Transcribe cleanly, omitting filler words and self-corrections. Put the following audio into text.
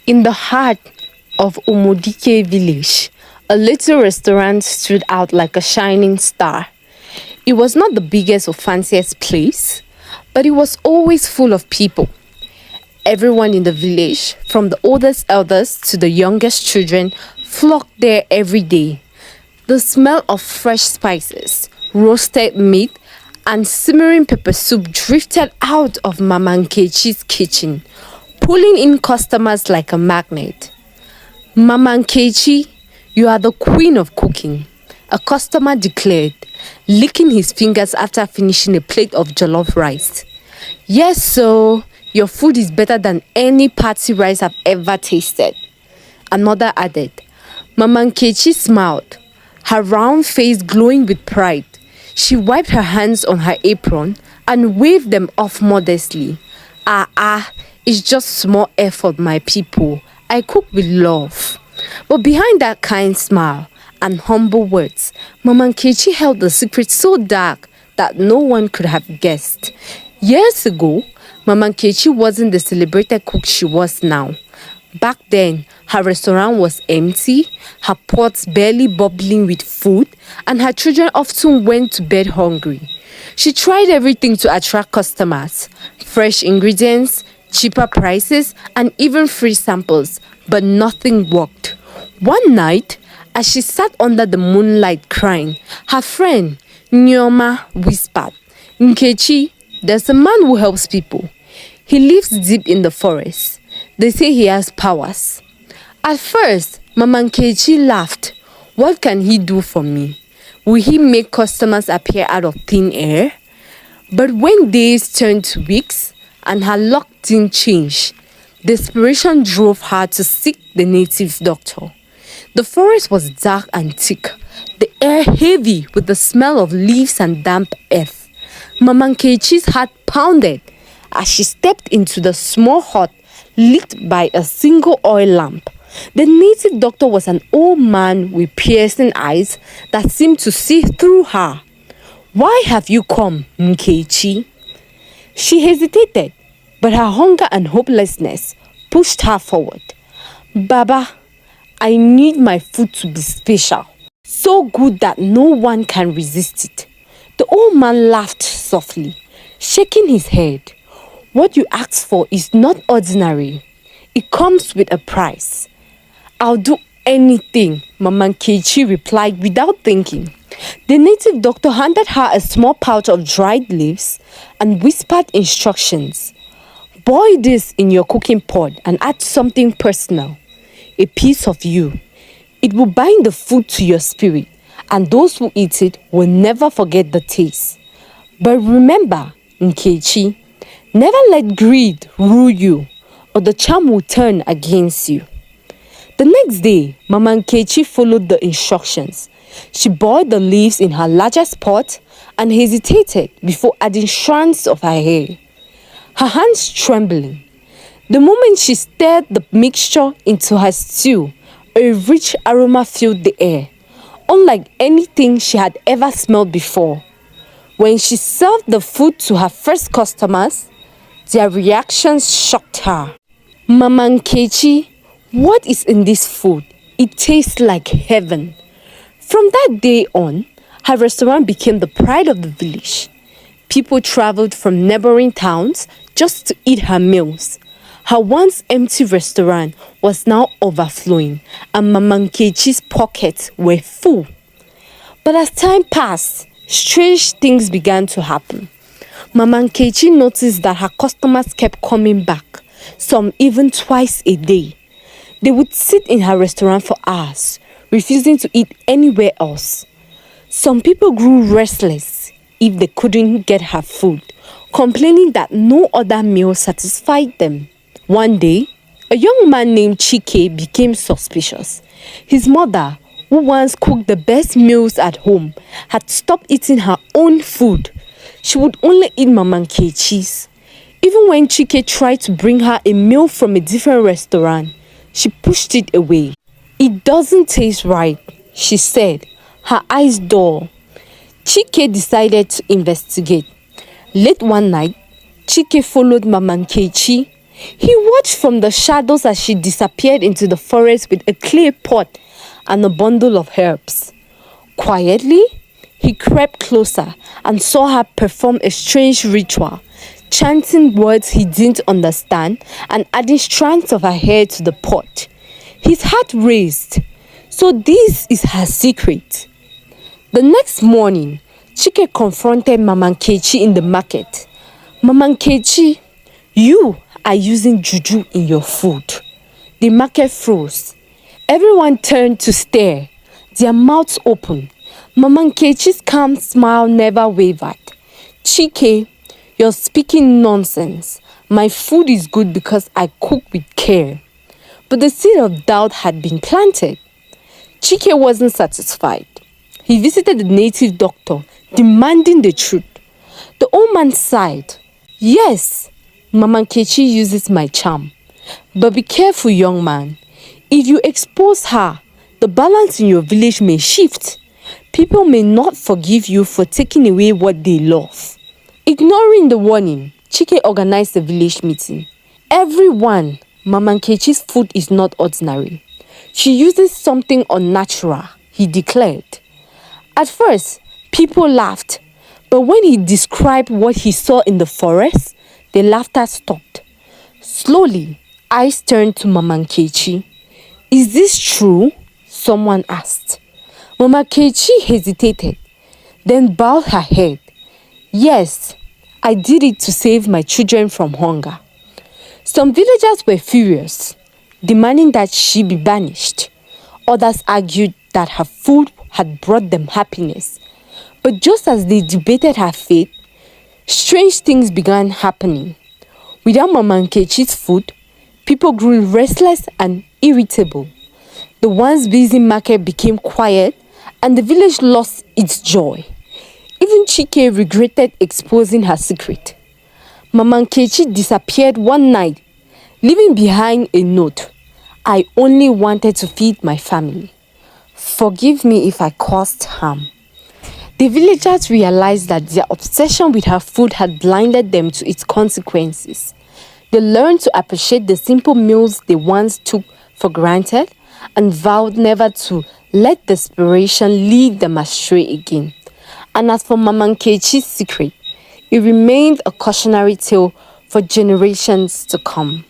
In the heart of Umudike village, a little restaurant stood out like a shining star. It was not the biggest or fanciest place, but it was always full of people. Everyone in the village, from the oldest elders to the youngest children, flocked there every day. The smell of fresh spices, roasted meat, and simmering pepper soup drifted out of Mama Nkechi's kitchen, pulling in customers like a magnet. Mama Nkechi, you are the queen of cooking, a customer declared, licking his fingers after finishing a plate of jollof rice. Yes, so your food is better than any party rice I've ever tasted. Another added. Mama Nkechi smiled, her round face glowing with pride. She wiped her hands on her apron and waved them off modestly. It's just small effort, my people. I cook with love. But behind that kind smile and humble words, Mama Nkechi held a secret so dark that no one could have guessed. Years ago, Mama Nkechi wasn't the celebrated cook she was now. Back then, her restaurant was empty, her pots barely bubbling with food, and her children often went to bed hungry. She tried everything to attract customers, fresh ingredients, cheaper prices, and even free samples, but nothing worked. One night, as she sat under the moonlight crying, her friend, Nyoma, whispered, Nkechi, there's a man who helps people. He lives deep in the forest. They say he has powers. At first, Mama Nkechi laughed. What can he do for me? Will he make customers appear out of thin air? But when days turned to weeks and her luck didn't change, desperation drove her to seek the native doctor. The forest was dark and thick, the air heavy with the smell of leaves and damp earth. Mama Nkechi's heart pounded as she stepped into the small hut lit by a single oil lamp. The native doctor was an old man with piercing eyes that seemed to see through her. Why have you come, Nkechi? She hesitated, but her hunger and hopelessness pushed her forward. Baba, I need my food to be special, so good that no one can resist it. The old man laughed softly, shaking his head. What you asked for is not ordinary. It comes with a price. I'll do anything, Mama Nkechi replied without thinking. The native doctor handed her a small pouch of dried leaves and whispered instructions. Boil this in your cooking pot and add something personal, a piece of you. It will bind the food to your spirit, and those who eat it will never forget the taste. But remember, Nkechi, never let greed rule you, or the charm will turn against you. The next day, Mama Nkechi followed the instructions. She boiled the leaves in her largest pot and hesitated before adding strands of her hair, her hands trembling. The moment she stirred the mixture into her stew, a rich aroma filled the air, unlike anything she had ever smelled before. When she served the food to her first customers, their reactions shocked her. Mama Nkechi, what is in this food? It tastes like heaven. From that day on, her restaurant became the pride of the village. People traveled from neighboring towns just to eat her meals. Her once empty restaurant was now overflowing, and Mama Nkechi's pockets were full. But as time passed, strange things began to happen. Mama Nkechi noticed that her customers kept coming back, some even twice a day. They would sit in her restaurant for hours, refusing to eat anywhere else. Some people grew restless if they couldn't get her food, complaining that no other meal satisfied them. One day, a young man named Cica became suspicious. His mother, who once cooked the best meals at home, had stopped eating her own food. She would only eat Mama Nkechi's. Even when Cica tried to bring her a meal from a different restaurant, she pushed it away. It doesn't taste right, she said, her eyes dull. Cica decided to investigate. Late one night, Cica followed Mama Nkechi He watched from the shadows as she disappeared into the forest with a clay pot and a bundle of herbs. Quietly, he crept closer and saw her perform a strange ritual, chanting words he didn't understand and adding strands of her hair to the pot. His heart raced. So this is her secret. The next morning, Chike confronted Mama Nkechi in the market. Mama Nkechi, you are using juju in your food. The market froze. Everyone turned to stare, their mouths open. Mama Nkechi's calm smile never wavered. Chike, you're speaking nonsense. My food is good because I cook with care. But the seed of doubt had been planted. Chike wasn't satisfied. He visited the native doctor, demanding the truth. The old man sighed. Yes, Mama Nkechi uses my charm. But be careful, young man. If you expose her, the balance in your village may shift. People may not forgive you for taking away what they love. Ignoring the warning, Chike organized a village meeting. Everyone, Mama Nkechi's food is not ordinary. She uses something unnatural, he declared. At first, people laughed, but when he described what he saw in the forest, the laughter stopped. Slowly, eyes turned to Mama Nkechi. Is this true? Someone asked. Mama Nkechi hesitated, then bowed her head. Yes, I did it to save my children from hunger. Some villagers were furious, demanding that she be banished. Others argued that her food had brought them happiness. But just as they debated her fate, strange things began happening. Without Mama Nkechi's food, people grew restless and irritable. The once busy market became quiet and the village lost its joy. Even Chike regretted exposing her secret. Mama Nkechi disappeared one night, leaving behind a note. I only wanted to feed my family. Forgive me if I caused harm. The villagers realized that their obsession with her food had blinded them to its consequences. They learned to appreciate the simple meals they once took for granted and vowed never to let desperation lead them astray again. And as for Mama Nkechi's secret, it remained a cautionary tale for generations to come.